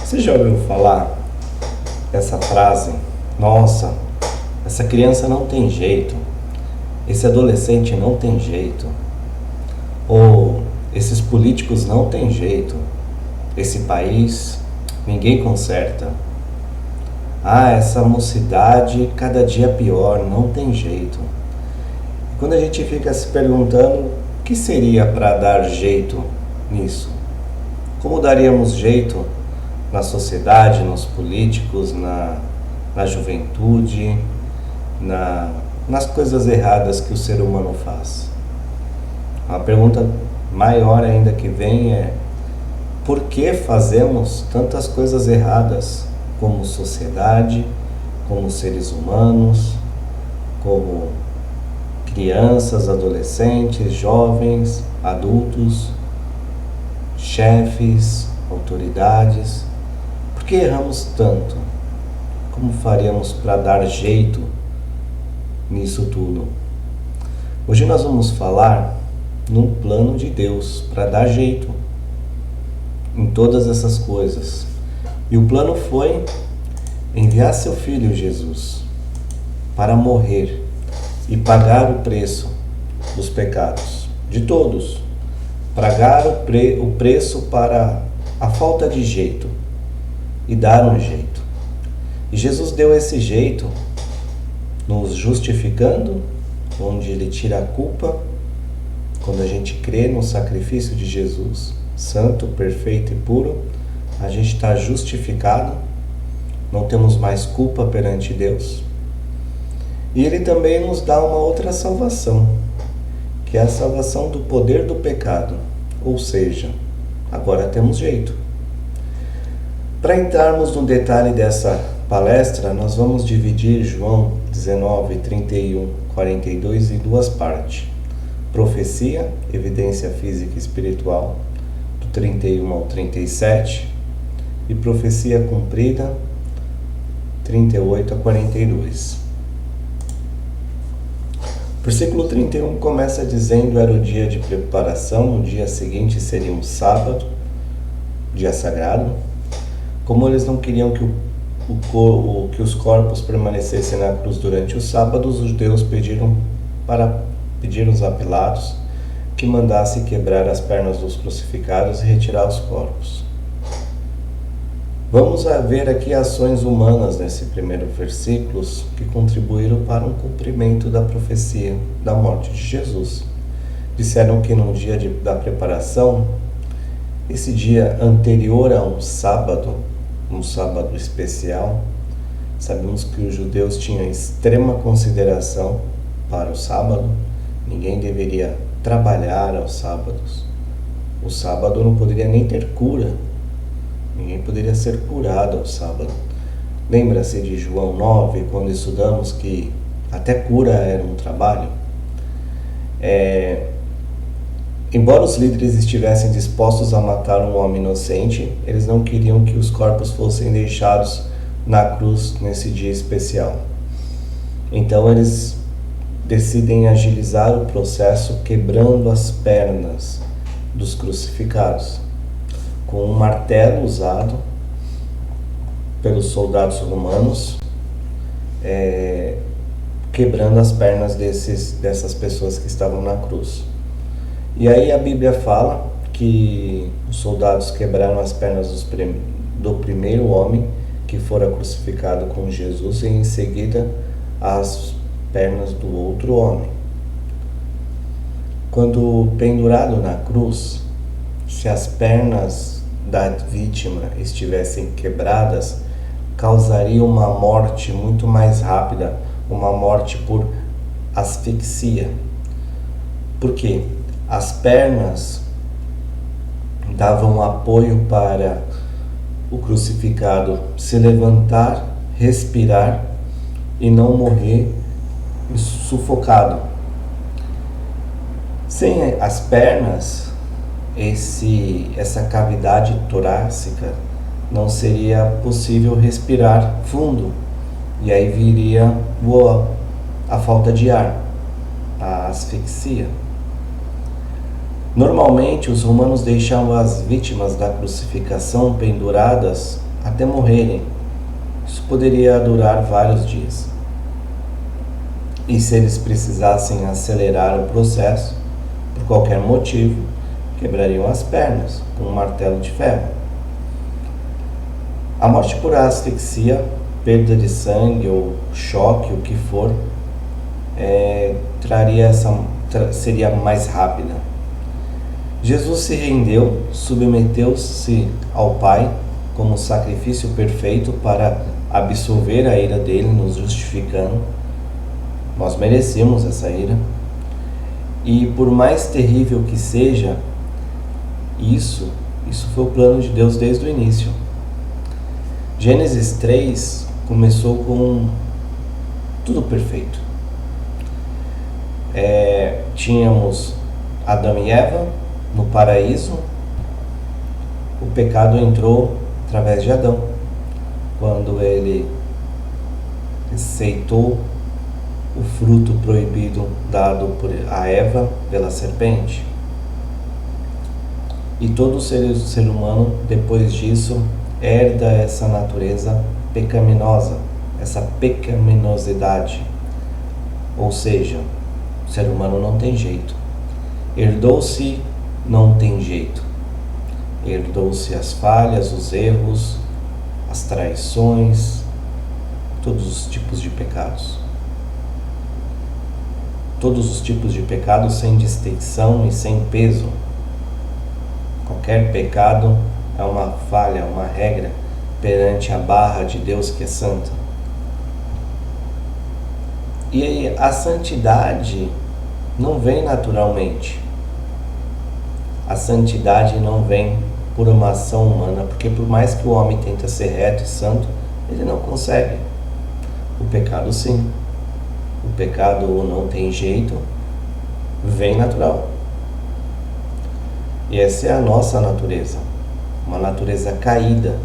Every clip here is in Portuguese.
Você já ouviu falar essa frase? Nossa, essa criança não tem jeito, esse adolescente não tem jeito, ou esses políticos não tem jeito, esse país ninguém conserta. Ah, essa mocidade cada dia pior, não tem jeito. E quando a gente fica se perguntando o que seria para dar jeito nisso? Como daríamos jeito na sociedade, nos políticos, na juventude, nas coisas erradas que o ser humano faz? Uma pergunta maior ainda que vem é: por que fazemos tantas coisas erradas como sociedade, como seres humanos, como crianças, adolescentes, jovens, adultos, chefes, autoridades? Por que erramos tanto? Como faríamos para dar jeito nisso tudo? Hoje nós vamos falar no plano de Deus para dar jeito em todas essas coisas. E o plano foi enviar seu Filho Jesus para morrer e pagar o preço dos pecados de todos, pagar o preço para a falta de jeito e dar um jeito. E Jesus deu esse jeito nos justificando, onde Ele tira a culpa. Quando a gente crê no sacrifício de Jesus, santo, perfeito e puro, a gente está justificado, não temos mais culpa perante Deus. E Ele também nos dá uma outra salvação, que é a salvação do poder do pecado, ou seja, agora temos jeito. Para entrarmos no detalhe dessa palestra, nós vamos dividir João 19, 31, 42 em duas partes. Profecia, evidência física e espiritual, do 31 ao 37, e profecia cumprida, 38 a 42. O versículo 31 começa dizendo: era o dia de preparação, o dia seguinte seria um sábado, dia sagrado. Como eles não queriam que os corpos permanecessem na cruz durante o sábado, os judeus pediram a Pilatos que mandasse quebrar as pernas dos crucificados e retirar os corpos. Vamos ver aqui ações humanas nesse primeiro versículo que contribuíram para um cumprimento da profecia da morte de Jesus. Disseram que no dia da preparação, esse dia anterior a um sábado especial, sabemos que os judeus tinham extrema consideração para o sábado. Ninguém deveria trabalhar aos sábados. O sábado não poderia nem ter cura. Ninguém poderia ser curado ao sábado. Lembra-se de João 9, quando estudamos que até cura era um trabalho? Embora os líderes estivessem dispostos a matar um homem inocente, eles não queriam que os corpos fossem deixados na cruz nesse dia especial. Então eles decidem agilizar o processo quebrando as pernas dos crucificados com um martelo usado pelos soldados romanos, quebrando as pernas dessas pessoas que estavam na cruz. E aí a Bíblia fala que os soldados quebraram as pernas do primeiro homem que fora crucificado com Jesus, e em seguida as pernas do outro homem. Quando pendurado na cruz, se as pernas da vítima estivessem quebradas, causaria uma morte muito mais rápida, uma morte por asfixia. Por quê? As pernas davam apoio para o crucificado se levantar, respirar e não morrer sufocado. Sem as pernas, essa cavidade torácica, não seria possível respirar fundo, e aí viria a falta de ar, a asfixia. Normalmente os romanos deixavam as vítimas da crucificação penduradas até morrerem. Isso poderia durar vários dias. E se eles precisassem acelerar o processo, por qualquer motivo, quebrariam as pernas com um martelo de ferro. A morte por asfixia, perda de sangue ou choque, o que for, seria mais rápida. Jesus se rendeu, submeteu-se ao Pai como sacrifício perfeito para absolver a ira dele, nos justificando. Nós merecemos essa ira. E por mais terrível que seja, isso foi o plano de Deus desde o início. Gênesis 3 começou com tudo perfeito. Tínhamos Adão e Eva no paraíso. O pecado entrou através de Adão, quando ele aceitou o fruto proibido dado por a Eva pela serpente. E todo ser humano, depois disso, herda essa natureza pecaminosa, essa pecaminosidade. Ou seja, o ser humano não tem jeito. Herdou-se, não tem jeito. Herdou-se as falhas, os erros, as traições, todos os tipos de pecados. Todos os tipos de pecados sem distinção e sem peso. Qualquer pecado é uma falha, uma regra perante a barra de Deus que é santa. E a santidade não vem naturalmente. A santidade não vem por uma ação humana, porque por mais que o homem tente ser reto e santo, ele não consegue. O pecado sim. O pecado não tem jeito, vem natural. E essa é a nossa natureza, uma natureza caída,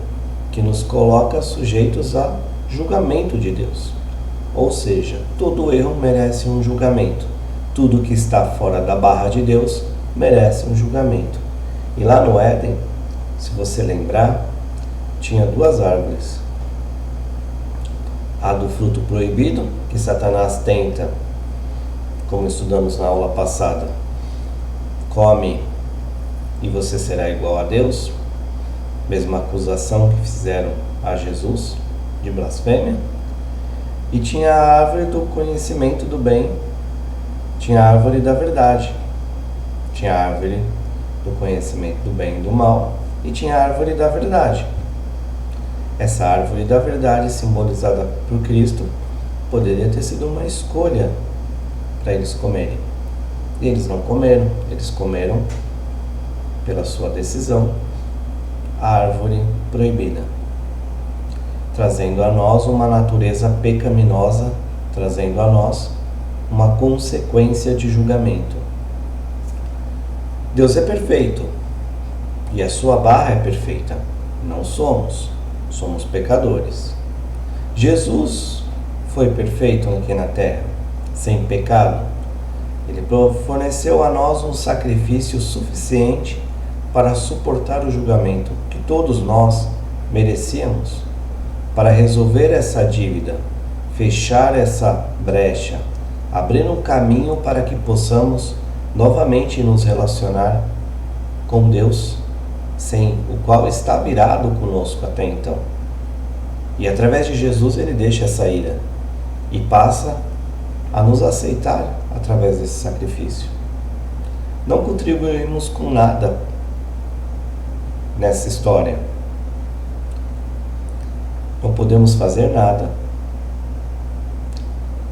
que nos coloca sujeitos a julgamento de Deus. Ou seja, todo erro merece um julgamento. Tudo que está fora da barra de Deus merece um julgamento. E lá no Éden, se você lembrar, tinha duas árvores. A do fruto proibido, que Satanás tenta, como estudamos na aula passada, come e você será igual a Deus. Mesma acusação que fizeram a Jesus de blasfêmia. E tinha a árvore do conhecimento do bem, tinha a árvore da verdade, tinha a árvore do conhecimento do bem e do mal, e tinha a árvore da verdade. Essa árvore da verdade, simbolizada por Cristo, poderia ter sido uma escolha para eles comerem. E eles não comeram, eles comeram pela sua decisão a árvore proibida, trazendo a nós uma natureza pecaminosa, trazendo a nós uma consequência de julgamento. Deus é perfeito e a sua barra é perfeita. Não somos pecadores. Jesus foi perfeito aqui na terra, sem pecado. Ele forneceu a nós um sacrifício suficiente para suportar o julgamento que todos nós merecíamos, para resolver essa dívida, fechar essa brecha, abrir um caminho para que possamos novamente nos relacionar com Deus, sem o qual está virado conosco até então. E através de Jesus ele deixa essa ira e passa a nos aceitar através desse sacrifício. Não contribuímos com nada nessa história. Não podemos fazer nada,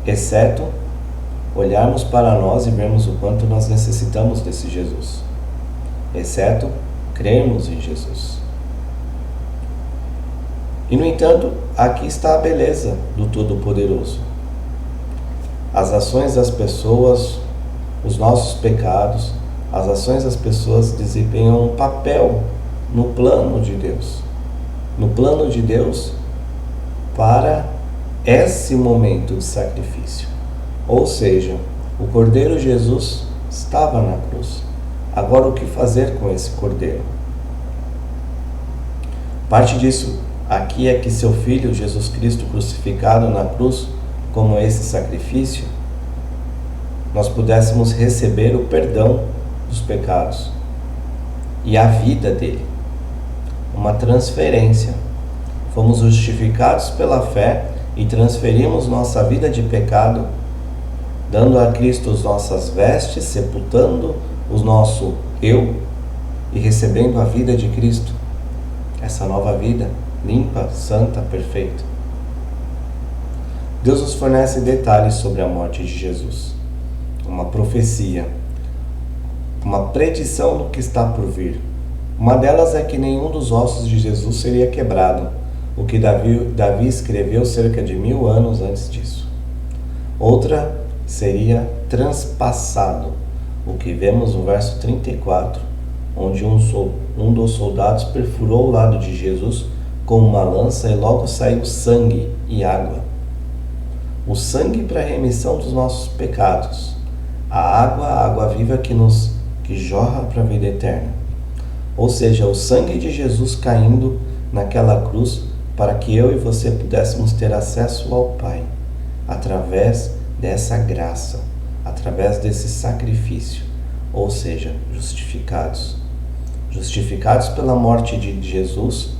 exceto olharmos para nós e vermos o quanto nós necessitamos desse Jesus, exceto crermos em Jesus. E no entanto, aqui está a beleza do Todo-Poderoso. As ações das pessoas, os nossos pecados, as ações das pessoas desempenham um papel no plano de Deus. No plano de Deus para esse momento de sacrifício. Ou seja, o Cordeiro Jesus estava na cruz. Agora o que fazer com esse Cordeiro? Parte disso aqui é que seu Filho, Jesus Cristo, crucificado na cruz, como esse sacrifício, nós pudéssemos receber o perdão dos pecados e a vida dele. Uma transferência. Fomos justificados pela fé e transferimos nossa vida de pecado, dando a Cristo as nossas vestes, sepultando o nosso eu e recebendo a vida de Cristo. Essa nova vida, limpa, santa, perfeita. Deus nos fornece detalhes sobre a morte de Jesus. Uma profecia, uma predição do que está por vir. Uma delas é que nenhum dos ossos de Jesus seria quebrado, o que Davi escreveu cerca de 1000 anos antes disso. Outra seria transpassado, o que vemos no verso 34, onde um dos soldados perfurou o lado de Jesus com uma lança e logo saiu sangue e água. O sangue para a remissão dos nossos pecados. A água viva que jorra para a vida eterna. Ou seja, o sangue de Jesus caindo naquela cruz para que eu e você pudéssemos ter acesso ao Pai, através dessa graça, através desse sacrifício, ou seja, justificados. Justificados pela morte de Jesus,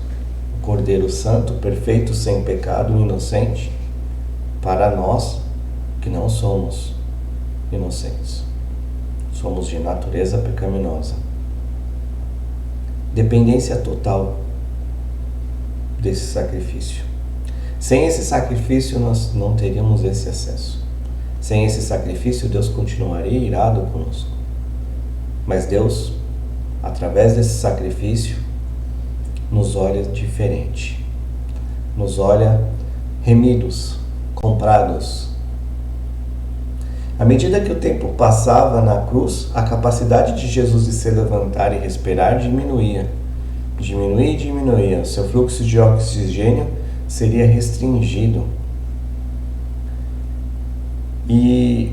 o Cordeiro Santo, perfeito, sem pecado, inocente, para nós que não somos inocentes. Somos de natureza pecaminosa. Dependência total desse sacrifício. Sem esse sacrifício, nós não teríamos esse acesso. Sem esse sacrifício, Deus continuaria irado conosco. Mas Deus, através desse sacrifício, nos olha diferente. Nos olha remidos, comprados. À medida que o tempo passava na cruz, a capacidade de Jesus de se levantar e respirar diminuía. Diminuía. Seu fluxo de oxigênio seria restringido. E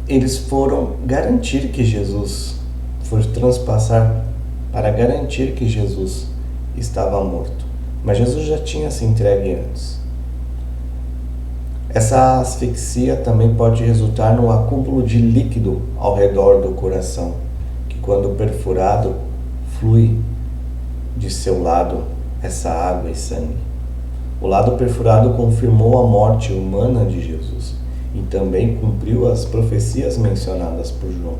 eles foram garantir que Jesus, foram transpassar para garantir que Jesus estava morto. Mas Jesus já tinha se entregue antes. Essa asfixia também pode resultar no acúmulo de líquido ao redor do coração, que quando perfurado, flui de seu lado essa água e sangue. O lado perfurado confirmou a morte humana de Jesus e também cumpriu as profecias mencionadas por João.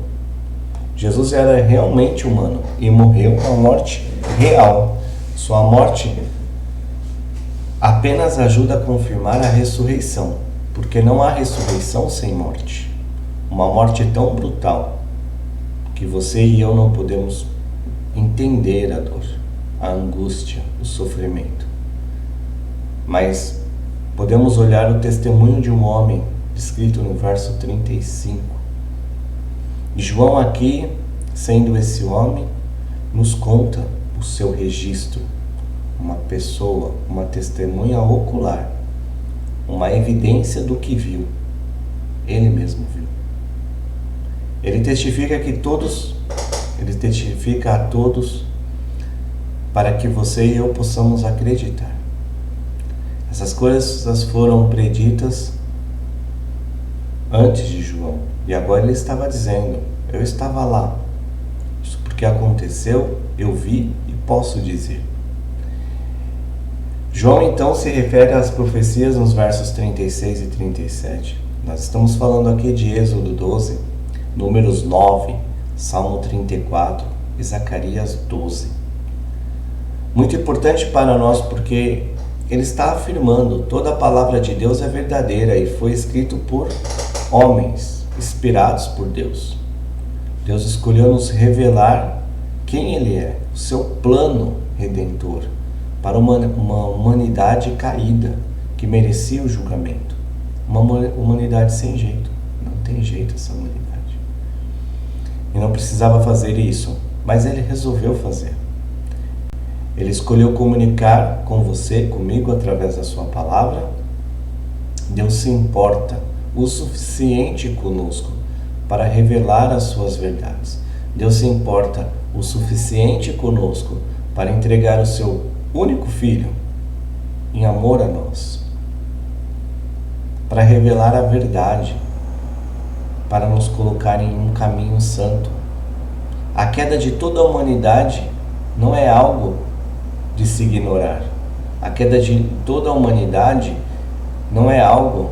Jesus era realmente humano e morreu uma morte real. Sua morte apenas ajuda a confirmar a ressurreição, porque não há ressurreição sem morte. Uma morte tão brutal que você e eu não podemos entender a dor, a angústia, o sofrimento. Mas podemos olhar o testemunho de um homem descrito no verso 35. E João aqui, sendo esse homem, nos conta o seu registro, uma pessoa, uma testemunha ocular, uma evidência do que viu. Ele mesmo viu. Ele testifica a todos para que você e eu possamos acreditar. Essas coisas foram preditas antes de João. E agora ele estava dizendo, eu estava lá. Isso porque aconteceu, eu vi e posso dizer. João então se refere às profecias nos versos 36 e 37. Nós estamos falando aqui de Êxodo 12, Números 9, Salmo 34 e Zacarias 12. Muito importante para nós porque ele está afirmando toda a palavra de Deus é verdadeira e foi escrito por homens inspirados por Deus. Deus escolheu nos revelar quem Ele é, o seu plano redentor para uma humanidade caída que merecia o julgamento. Uma humanidade sem jeito. Não tem jeito essa humanidade. E não precisava fazer isso, mas Ele resolveu fazer. Ele escolheu comunicar com você, comigo, através da sua palavra. Deus se importa o suficiente conosco para revelar as suas verdades. Deus se importa o suficiente conosco para entregar o seu único filho em amor a nós, para revelar a verdade, para nos colocar em um caminho santo. A queda de toda a humanidade não é algo de se ignorar. A queda de toda a humanidade não é algo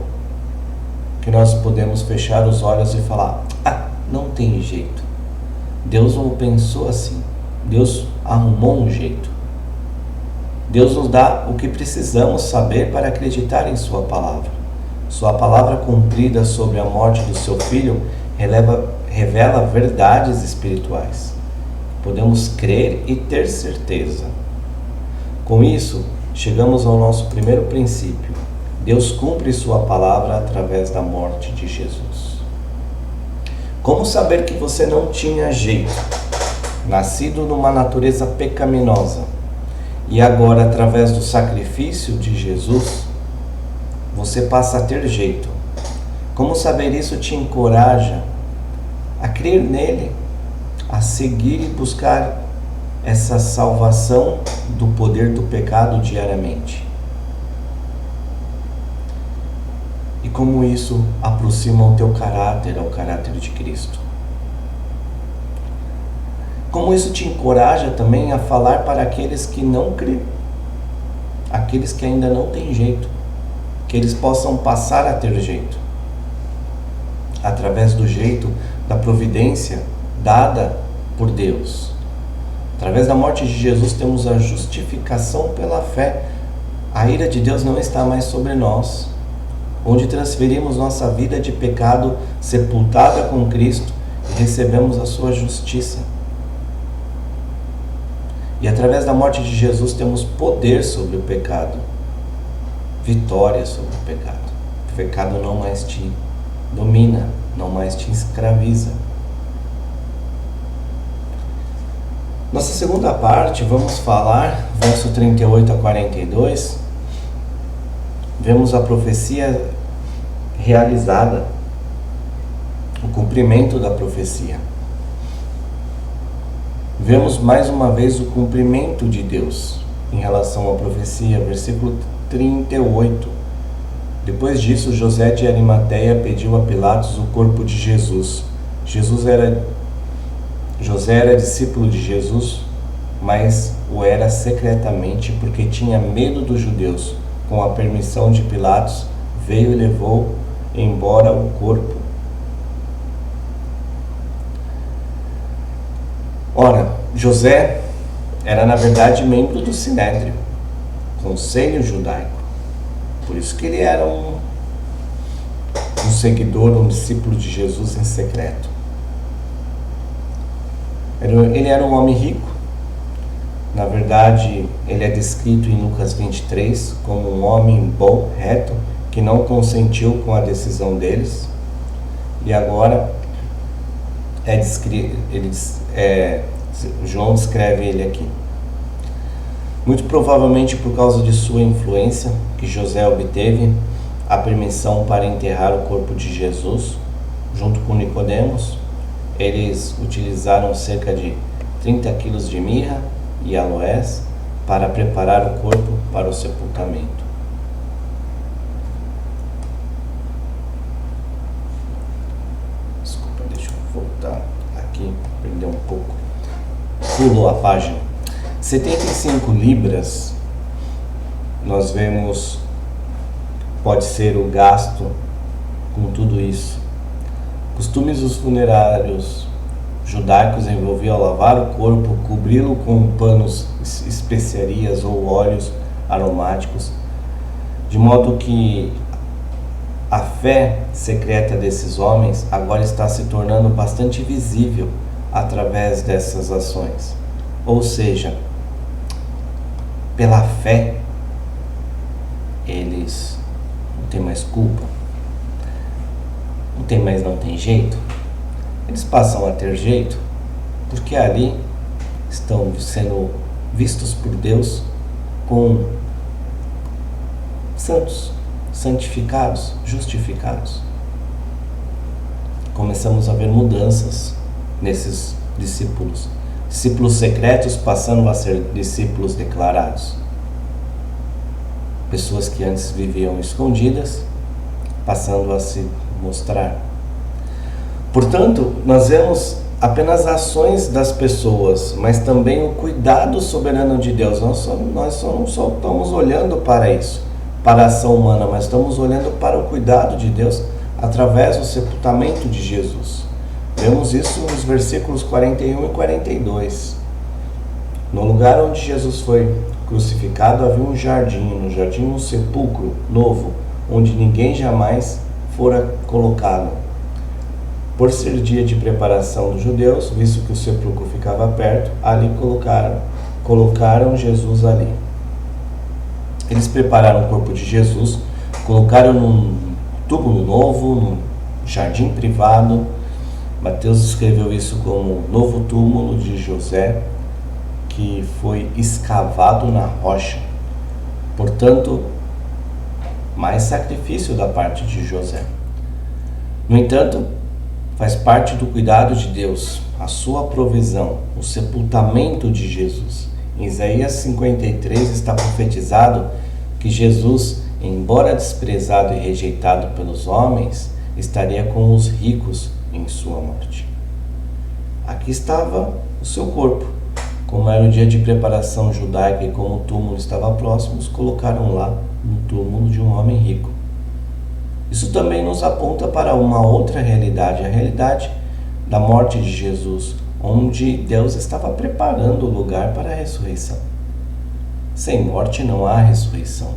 que nós podemos fechar os olhos e falar: não tem jeito. Deus não pensou assim. Deus arrumou um jeito. Deus nos dá o que precisamos saber para acreditar em Sua palavra. Sua palavra cumprida sobre a morte do seu Filho revela verdades espirituais. Podemos crer e ter certeza. Com isso, chegamos ao nosso primeiro princípio. Deus cumpre Sua palavra através da morte de Jesus. Como saber que você não tinha jeito, nascido numa natureza pecaminosa, e agora, através do sacrifício de Jesus, você passa a ter jeito? Como saber isso te encoraja a crer nele, a seguir e buscar essa salvação do poder do pecado diariamente? E como isso aproxima o teu caráter ao caráter de Cristo? Como isso te encoraja também a falar para aqueles que não crêem, aqueles que ainda não têm jeito, que eles possam passar a ter jeito, através do jeito da providência dada por Deus. Através da morte de Jesus temos a justificação pela fé. A ira de Deus não está mais sobre nós, onde transferimos nossa vida de pecado sepultada com Cristo e recebemos a sua justiça. E através da morte de Jesus temos poder sobre o pecado, vitória sobre o pecado. O pecado não mais te domina, não mais te escraviza. Nossa segunda parte, vamos falar, verso 38 a 42, vemos a profecia realizada, o cumprimento da profecia. Vemos mais uma vez o cumprimento de Deus em relação à profecia, versículo 38. Depois disso, José de Arimateia pediu a Pilatos o corpo de Jesus. José era discípulo de Jesus, mas o era secretamente porque tinha medo dos judeus. Com a permissão de Pilatos, veio e levou embora o corpo. Ora, José era na verdade membro do Sinédrio, conselho judaico. Por isso que ele era um seguidor, um discípulo de Jesus em secreto. Ele era um homem rico. Na verdade, ele é descrito em Lucas 23 como um homem bom, reto, que não consentiu com a decisão deles. E agora João descreve ele aqui. Muito provavelmente por causa de sua influência, que José obteve a permissão para enterrar o corpo de Jesus, junto com Nicodemos. Eles utilizaram cerca de 30 quilos de mirra e aloés para preparar o corpo para o sepultamento. Desculpa, deixa eu voltar aqui, perder um pouco. Pulou a página. 75 libras, nós vemos, pode ser o gasto com tudo isso. Costumes dos funerários judaicos envolviam lavar o corpo, cobri-lo com panos, especiarias ou óleos aromáticos, de modo que a fé secreta desses homens agora está se tornando bastante visível através dessas ações. Ou seja, pela fé, eles não têm mais culpa, não tem jeito. Eles passam a ter jeito porque ali estão sendo vistos por Deus como santos, santificados, justificados. Começamos a ver mudanças nesses discípulos secretos passando a ser discípulos declarados. pessoas que antes viviam escondidas, passando a se mostrar. Portanto, nós vemos apenas ações das pessoas, mas também o cuidado soberano de Deus. Nós não só estamos olhando para isso, para a ação humana, mas estamos olhando para o cuidado de Deus através do sepultamento de Jesus. Vemos isso nos versículos 41 e 42. No lugar onde Jesus foi crucificado havia um jardim, no jardim um sepulcro novo, onde ninguém jamais fora colocado. Por ser dia de preparação dos judeus, visto que o sepulcro ficava perto, ali colocaram Jesus ali. Eles prepararam o corpo de Jesus, colocaram num túmulo novo, num jardim privado. Mateus escreveu isso como novo túmulo de José, que foi escavado na rocha. Portanto, mais sacrifício da parte de José. No entanto, faz parte do cuidado de Deus, a sua provisão, o sepultamento de Jesus. Em Isaías 53 está profetizado que Jesus, embora desprezado e rejeitado pelos homens, estaria com os ricos em sua morte. Aqui estava o seu corpo. Como era o dia de preparação judaica e como o túmulo estava próximo, os colocaram lá no túmulo de um homem rico. Isso também nos aponta para uma outra realidade, a realidade da morte de Jesus, onde Deus estava preparando o lugar para a ressurreição. Sem morte não há ressurreição.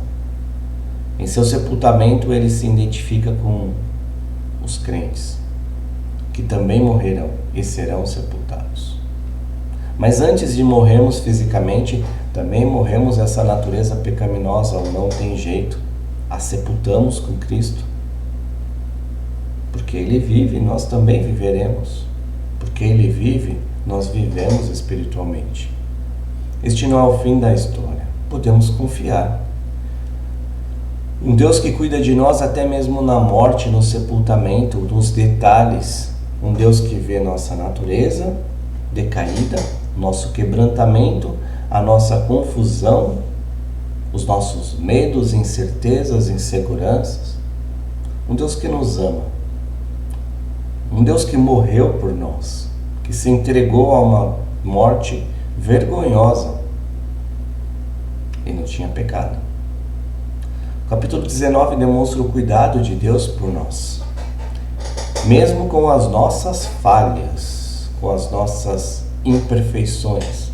Em seu sepultamento ele se identifica com os crentes, que também morrerão e serão sepultados. Mas antes de morrermos fisicamente, também morremos essa natureza pecaminosa, ou não tem jeito, a sepultamos com Cristo. Porque Ele vive, nós também viveremos. Porque Ele vive, nós vivemos espiritualmente. Este não é o fim da história. Podemos confiar. Um Deus que cuida de nós até mesmo na morte, no sepultamento, nos detalhes. Um Deus que vê nossa natureza decaída, nosso quebrantamento, a nossa confusão, os nossos medos, incertezas, inseguranças. Um Deus que nos ama. Um Deus que morreu por nós, que se entregou a uma morte vergonhosa e não tinha pecado. O capítulo 19 demonstra o cuidado de Deus por nós. Mesmo com as nossas falhas, com as nossas imperfeições.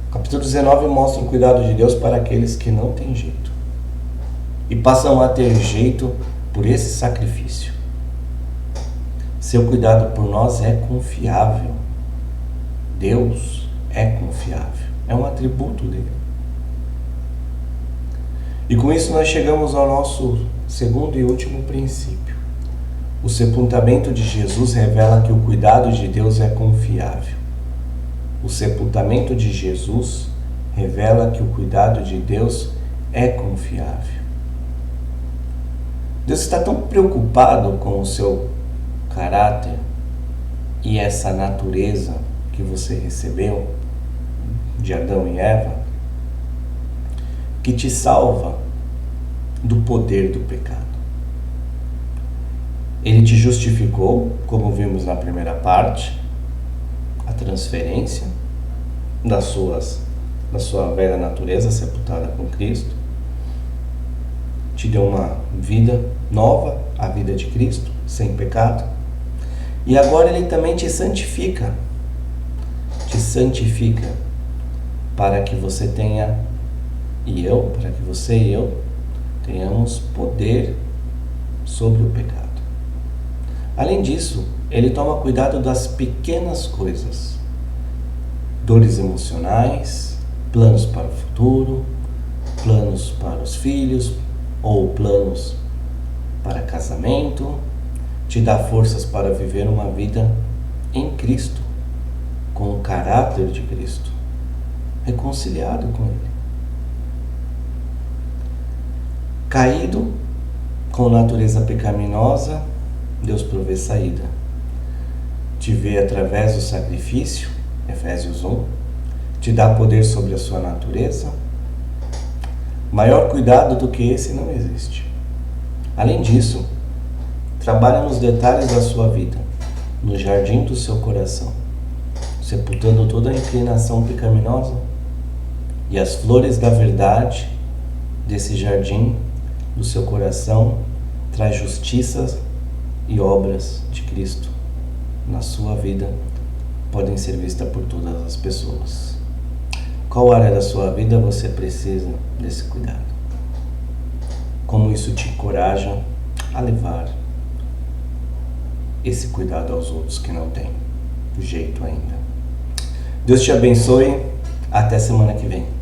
O capítulo 19 mostra o cuidado de Deus para aqueles que não têm jeito e passam a ter jeito por esse sacrifício. Seu cuidado por nós é confiável. Deus é confiável. É um atributo dele. E com isso nós chegamos ao nosso segundo e último princípio. O sepultamento de Jesus revela que o cuidado de Deus é confiável. O sepultamento de Jesus revela que o cuidado de Deus é confiável. Deus está tão preocupado com o seu caráter e essa natureza que você recebeu de Adão e Eva, que te salva do poder do pecado. Ele te justificou, como vimos na primeira parte, a transferência da sua velha natureza sepultada com Cristo, te deu uma vida nova, a vida de Cristo, sem pecado. E agora Ele também te santifica para que você tenha, para que você e eu tenhamos poder sobre o pecado. Além disso, Ele toma cuidado das pequenas coisas, dores emocionais, planos para o futuro, planos para os filhos ou planos para casamento, te dá forças para viver uma vida em Cristo, com o caráter de Cristo, reconciliado com Ele. Caído, com natureza pecaminosa, Deus provê saída. Te vê através do sacrifício, Efésios 1, te dá poder sobre a sua natureza, Maior cuidado do que esse não existe. Além disso, trabalha nos detalhes da sua vida, no jardim do seu coração, sepultando toda a inclinação pecaminosa, e as flores da verdade desse jardim do seu coração traz justiças e obras de Cristo na sua vida, podem ser vistas por todas as pessoas. Qual área da sua vida você precisa desse cuidado? Como isso te encoraja a levar esse cuidado aos outros que não têm jeito ainda. Deus te abençoe. Até semana que vem.